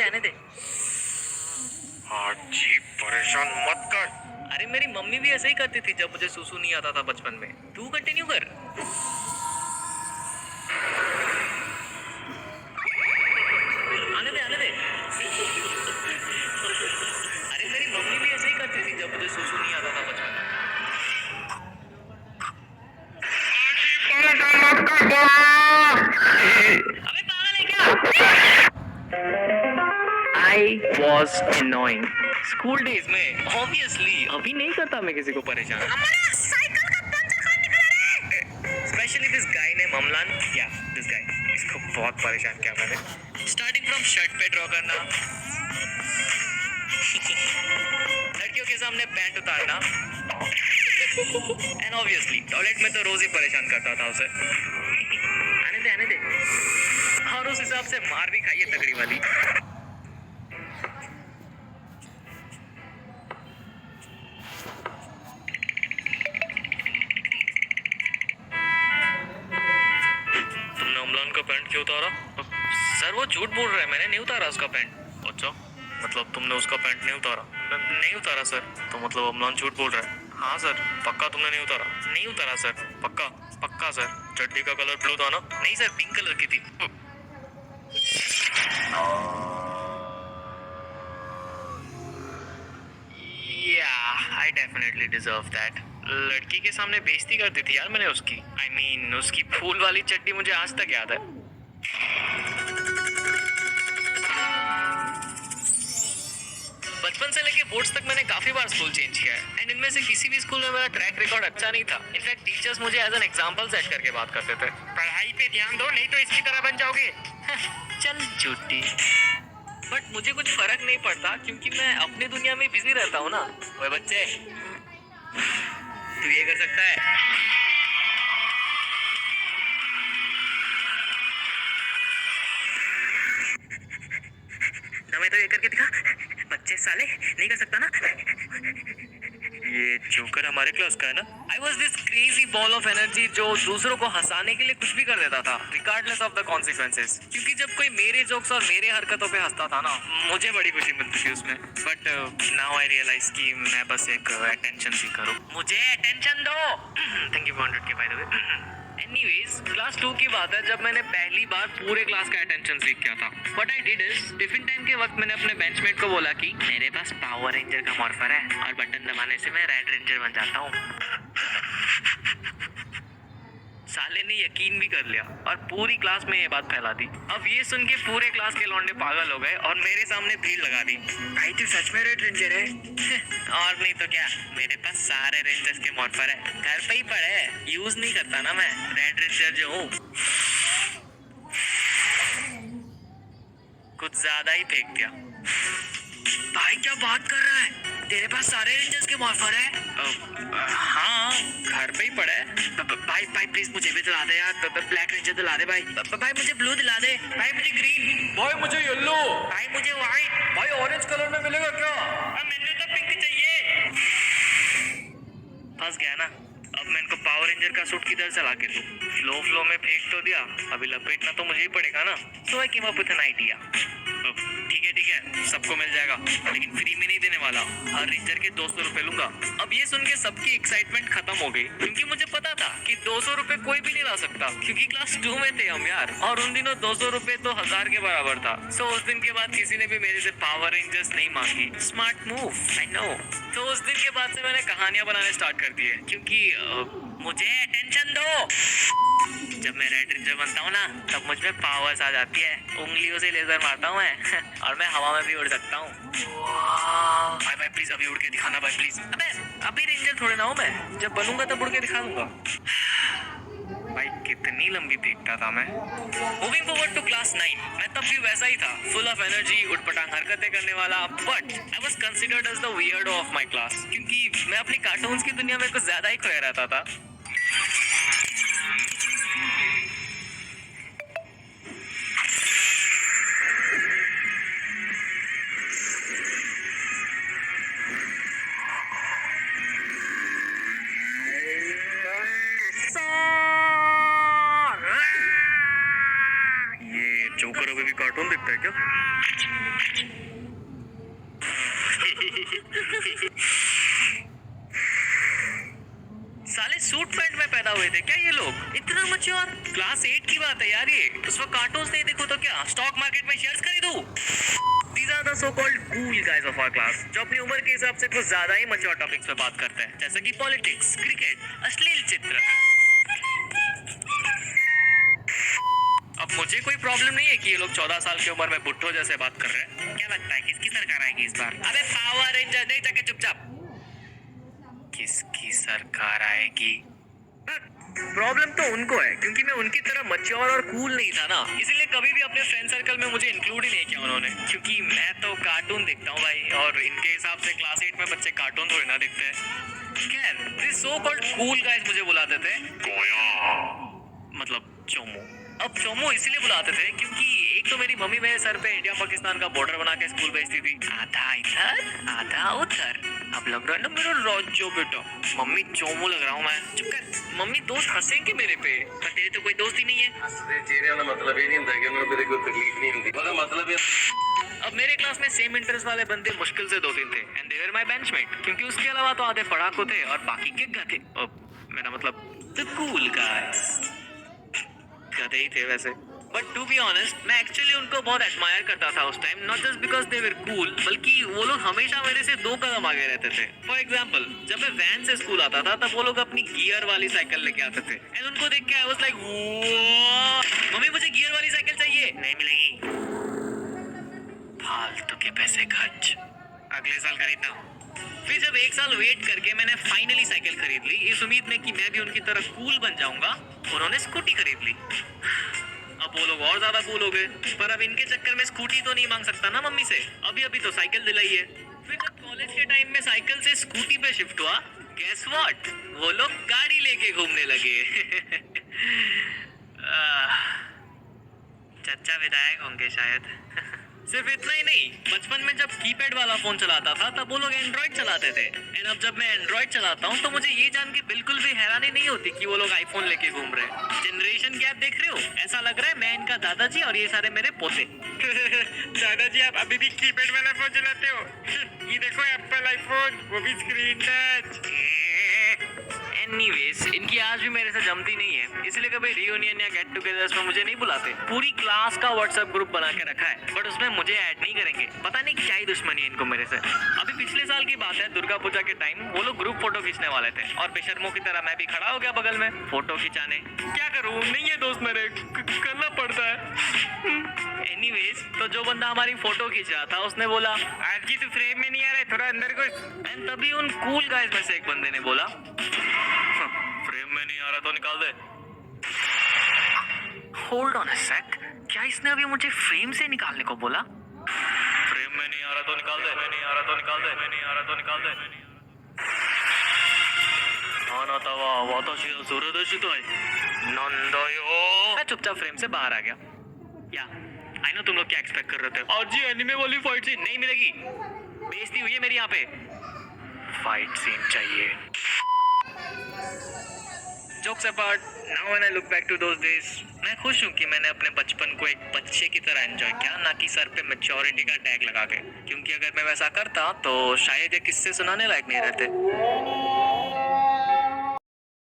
आने दे। जी परेशान मत कर। अरे मेरी मम्मी भी ऐसे ही करती थी जब मुझे सुसु नहीं आता था बचपन में। तू कंटिन्यू कर। आने दे आने दे। अरे मेरी मम्मी भी ऐसे ही करती थी जब मुझे सुसु नहीं आता था बचपन में। परेशान मत कर। अबे पागल है क्या? I was annoying. School days में ऑब्वियसली अभी नहीं करता मैं किसी को परेशान। हमारा साइकिल का पंचर कहाँ निकला रे? स्पेशली दिस गाय ने ममलान, या दिस गाय, इसको बहुत परेशान किया मैंने। स्टार्टिंग फ्रॉम शर्ट पे ड्रॉ करना, लड़कियों के सामने पैंट उतारना, एंड ऑब्वियसली टॉयलेट में तो रोज ही परेशान करता था उसे। आने दे और उस हिसाब से मार भी खाई है तगड़ी वाली। तुमने अमलान का पैंट क्यों उतारा? सर वो झूठ बोल रहा है, मैंने नहीं उतारा उसका पैंट। अच्छा, मतलब तुमने उसका पैंट नहीं उतारा? नहीं उतारा सर। तो मतलब अमलान झूठ बोल रहा है? हाँ सर। पक्का तुमने नहीं उतारा? नहीं उतारा सर। पक्का? पक्का सर। चड्डी का कलर ब्लू था ना? नहीं सर, पिंक कलर की थी। I definitely deserve that. लड़की के सामने बेइज्जती करती थी यार मैंने उसकी। I mean, उसकी फूल वाली चड्डी मुझे आज तक याद है। बचपन से लेके बोर्ड्स तक मैंने काफी बार स्कूल चेंज किया है, एंड इनमें से किसी भी स्कूल में मेरा ट्रैक रिकॉर्ड अच्छा नहीं था। इनफैक्ट टीचर्स मुझे एज एन एग्जांपल सेट करके बात करते थे। पढ़ाई पे ध्यान दो, नहीं तो इसकी तरह बन जाओगे। चल झूठी। बट मुझे कुछ फर्क नहीं पड़ता क्योंकि मैं अपनी दुनिया में बिजी रहता हूँ ना। ओए बच्चे, तू ये कर सकता है? मैं तो ये करके दिखा। बच्चे साले नहीं कर सकता ना। ये जोकर हमारे क्लास का है ना? I was this crazy ball of energy जो दूसरों को हंसाने के लिए कुछ भी कर देता था, regardless of the consequences। क्योंकि जब कोई मेरे जोक्स और मेरे हरकतों पे हंसता था ना, मुझे बड़ी खुशी मिलती थी उसमें। But now I realize कि मैं बस एक attention seeker हूँ। मुझे attention दो। Thank you for 100K by the way। Anyways, class 2 की बात है जब मैंने पहली बार पूरे क्लास का अटेंशन सीख किया था। What I did is, tiffin time के वक्त मैंने अपने बेंचमेट को बोला कि मेरे पास पावर रेंजर का मॉर्फर है और बटन दबाने से मैं रेड रेंजर बन जाता हूँ। साले ने यकीन भी कर लिया और पूरी क्लास में ये बात फैला दी। अब ये सुन के पूरे क्लास के लौंडे पागल हो गए और मेरे सामने भीड़ लगा दी। भाई तू सच में रेड रेंजर है? और नहीं तो क्या, मेरे पास सारे रेंजर्स के मॉर्फर है, घर पे ही पड़े है, यूज नहीं करता ना मैं, रेड रेंजर जो हूँ। कुछ ज्यादा ही फेंक दिया। भाई क्या बात कर रहा है? तेरे पास सारे रेंजर्स के मॉर्फर है? हाँ, घर पे ही पड़ा है। भाई भाई प्लीज मुझे भी दिला दे यार, ब्लैक रेंजर दिला दे भाई। भाई मुझे ब्लू दिला दे, भाई मुझे ग्रीन, भाई मुझे येलो, भाई मुझे व्हाइट, भाई ऑरेंज कलर में मिलेगा क्या? मैंने तो पिंक चाहिए। फंस गया ना। अब मैं इनको पावर रेंजर का सूट किधर से ला के दूं? फ्लो में फेंक तो दिया, अभी लपेटना तो मुझे ही पड़ेगा ना। So I came up with an idea. ठीक है, सबको मिल जाएगा, लेकिन फ्री में नहीं देने वाला। हर रेंजर के 200 रुपए लूंगा। अब ये सुन के सबकी एक्साइटमेंट खत्म हो गई, क्योंकि मुझे पता था कि 200 रुपए कोई भी नहीं ला सकता, क्योंकि क्लास 2 में थे हम यार, और उन दिनों 200 रुपए तो 1000 के बराबर था। सो उस दिन के बाद किसी ने भी मेरे से पावर रेंजर्स नहीं मांगी। Smart move, I know. तो उस दिन के बाद से मैंने कहानियां बनाने स्टार्ट कर दी है, क्योंकि मुझे अटेंशन दो। जब मैं रेड रेंजर बनता हूँ ना, तब मुझ में पावर्स आ जाती है। उंगलियों से लेजर मारता हूँ मैं और मैं हवा में भी उड़ सकता हूँ। भाई भाई प्लीज अभी उड़ के दिखाना भाई प्लीज। अबे अभी रेंजर थोड़े ना हूँ मैं, जब बनूंगा तब उड़ के दिखा दूंगा। भाई कितनी लंबी फेंकता था मैं। मूविंग फॉरवर्ड टू क्लास 9, मैं तब भी वैसा ही था, फुल ऑफ एनर्जी, उठपटांग हरकतें करने वाला। But I was considered as the weirdo of my class, क्योंकि मैं अपनी कार्टून्स की दुनिया में कुछ ज्यादा ही खोया रहता था। जोकर अभी भी कार्टून देखता है क्या? साले सूट पैंट में पैदा हुए थे क्या ये लोग? इतना मैच्योर। क्लास 8 की बात है यार ये। उस वक्त कार्टून्स नहीं देखो तो क्या स्टॉक मार्केट में शेयर्स खरीदूं? These are the so-called cool guys of our class, जो अपनी उम्र के हिसाब से कुछ ज्यादा ही मैच्योर टॉपिक्स पे बात करते हैं, जैसे कि पॉलिटिक्स, क्रिकेट, अश्लील चित्र। अब मुझे कोई प्रॉब्लम नहीं है कि ये लोग 14 साल की उम्र में बुट्टो जैसे बात कर रहे हैं। क्या लगता है किसकी सरकार आएगी इस बार? अबे पावर रेंजर देख जाके चुपचाप। किसकी सरकार आएगी? प्रॉब्लम तो उनको है क्योंकि मैं उनकी तरह मैच्योर और कूल नहीं था ना, इसीलिए कभी भी अपने फ्रेंड सर्कल में मुझे इंक्लूड ही नहीं किया उन्होंने, क्योंकि मैं तो कार्टून देखता हूँ भाई, और इनके हिसाब से क्लास 8 में बच्चे कार्टून थोड़ी ना देखते हैं। खैर, this so called cool guys मुझे बुलाते थे मतलब चोमू। अब चोमू इसलिए बुलाते थे क्योंकि एक तो मेरी मम्मी मेरे सर पे इंडिया पाकिस्तान का बॉर्डर बना के स्कूल भेजती थी, आधा इधर आधा उधर। अब लग रहा है ना मेरा राज्य बेटा। मम्मी चोमू लग रहा हूँ मैं? चुप कर। मम्मी दोस्त हंसेंगे मेरे पे, पर तेरे तो कोई दोस्त ही नहीं है। हंसने चेहरे वाला मतलब ये नहीं होता कि उन्हें तेरे कोई तकलीफ नहीं होती, मतलब मतलब ये। अब मेरे क्लास में सेम इंटरेस्ट वाले बंदे मुश्किल से 2-3 थे, and they were my benchmate, क्योंकि उसके अलावा तो आधे पढ़ाकू थे और बाकी गिग्गा थे। मेरा मतलब द कूल गाइस। गधे ही थे वैसे, बट टू बी ऑनेस्ट मैं एक्चुअली उनको बहुत एडमायर करता था उस time, not just because they were cool, बल्कि वो लोग हमेशा मेरे से 2 कदम आगे रहते थे। फॉर एग्जाम्पल, जब मैं वैन से स्कूल आता था तब वो लोग अपनी गियर वाली साइकिल लेके आते थे, एंड उनको देख के आई वाज लाइक मम्मी मुझे गियर वाली साइकिल चाहिए। नहीं मिलेगी, फालतू के पैसे खर्च, अगले साल खरीदना। फिर जब 1 साल वेट करके मैंने फाइनली साइकिल खरीद ली, इस उम्मीद में कि मैं भी उनकी तरह कूल बन जाऊंगा, उन्होंने स्कूटी खरीद ली। अब वो लोग और ज्यादा कूल हो गए, पर अब इनके चक्कर में स्कूटी तो नहीं मांग सकता ना मम्मी से, अभी अभी तो साइकिल दिलाई है। फिर जब कॉलेज के टाइम में साइकिल से स्कूटी पे शिफ्ट हुआ, गेस व्हाट, वो लोग गाड़ी लेके घूमने लगे। चचा विधायक होंगे शायद। सिर्फ इतना ही नहीं, बचपन में जब कीपैड वाला फोन चलाता था तब वो लोग एंड्रॉइड चलाते थे, एंड अब जब मैं एंड्रॉइड चलाता हूँ तो मुझे ये जान के बिल्कुल भी हैरानी नहीं होती कि वो लोग आईफोन लेके घूम रहे हैं। जनरेशन गैप देख रहे हो? ऐसा लग रहा है मैं इनका दादाजी और ये सारे मेरे पोते। दादाजी आप अभी भी कीपैड वाला फोन चलाते हो? ये देखो एप्पल आईफोन, वो भी स्क्रीन टच। एनीवेज, इनकी आज भी मेरे से जमती नहीं है, इसलिए कभी रियूनियन या गेट टुगेदर्स में मुझे नहीं बुलाते। पूरी क्लास का व्हाट्सएप ग्रुप बना के रखा है, बट उसमें मुझे ऐड नहीं करेंगे। पता नहीं क्या ही दुश्मनी है इनको मेरे से। अभी पिछले साल की बात है, दुर्गा पूजा के टाइम वो लोग ग्रुप फोटो खींचने वाले थे, और बेशर्मों की तरह मैं भी खड़ा हो गया बगल में फोटो खिंचाने। क्या करूँ, नहीं है दोस्त मेरे, करना पड़ता है। एनीवेज, तो जो बंदा हमारी फोटो खींच रहा था उसने बोला, आज की तो फ्रेम में नहीं आ रहा है, थोड़ा अंदर घुस। एंड तभी उन कूल गाइस में से एक बंदे ने बोला, फ्रेम में नहीं आ रहा तो निकाल दे। होल्ड ऑन अ सेक, क्या इसने अभी मुझे फ्रेम से निकालने को बोला? फ्रेम में नहीं आ रहा तो निकाल दे, मैं नहीं आ रहा तो निकाल दे, मैं नहीं आ रहा तो निकाल दे। मैं चुपचाप फ्रेम से बाहर आ गया। या आई नो तुम लोग क्या एक्सपेक्ट कर रहे थे, और जी एनिमे वाली फाइट सीन नहीं मिलेगी, बेइज्जती हुई है मेरी यहाँ पे। फाइट सीन चाहिए। Jokes apart, now when I look back to those days, मैं खुश हूँ कि मैंने अपने बचपन को एक बच्चे की तरह एंजॉय किया, ना कि सर पे मैच्योरिटी का टैग लगा के, क्योंकि अगर मैं वैसा करता तो शायद ये किस्से सुनाने लायक नहीं रहते।